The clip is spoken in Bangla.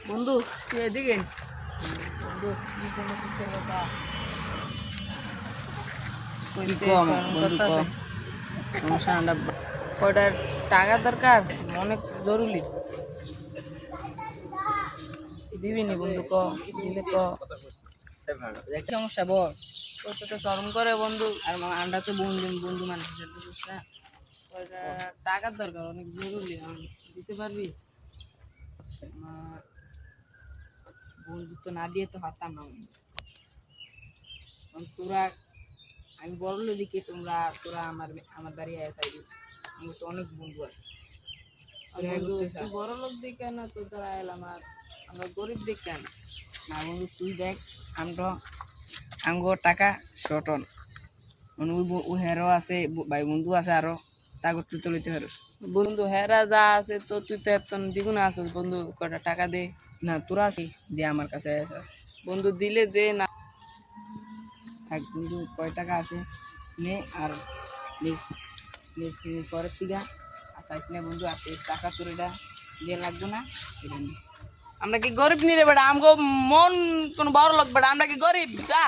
বন্ধু তুই এদিকে বন্ধু কি কোনো সুখের কথা কইতে বন্ধু ক সমস্যা না কয়টা টাকা দরকার অনেক জরুরি দিবি নি বন্ধু ক দিলে ক সমস্যা বল তোর তো শরম করে বন্ধু আর আমরা তো বন্ধু বন্ধু মানুষের তো বুঝছা কয়টা টাকার দরকার অনেক জরুরি দিতে পারবি বন্ধুত্ব না দিয়ে তো হাতাম না তোরা আমি বড় দিকে তোরা আমার দাঁড়িয়ে চাইবি আমার তো অনেক বন্ধু আছে তুই বড় লোক দিকে না তো তোরা এলাম আর আমরা গরিব দিকে না বন্ধু তুই দেখ আমরা আঙ্গ টাকা শটন ওই হেরো আছে ভাই বন্ধু আছে আরো তাকে তুই তো লইতে পারো বন্ধু হেরা যা আছে তো তুই তো এত দ্বিগুণ আছিস বন্ধু কটা টাকা দে না তোরা আসি দে আমার কাছে বন্ধু দিলে দে না থাক বন্ধু কয় টাকা আছে নে আর পরের থেকে আসাইস না বন্ধু আর টাকা তোর এটা দিয়ে লাগবে না এটা নে আমরা কি গরিব নি রে বেটা আমগো মন কোন বড় লোক বেটা আমরা কি গরিব যা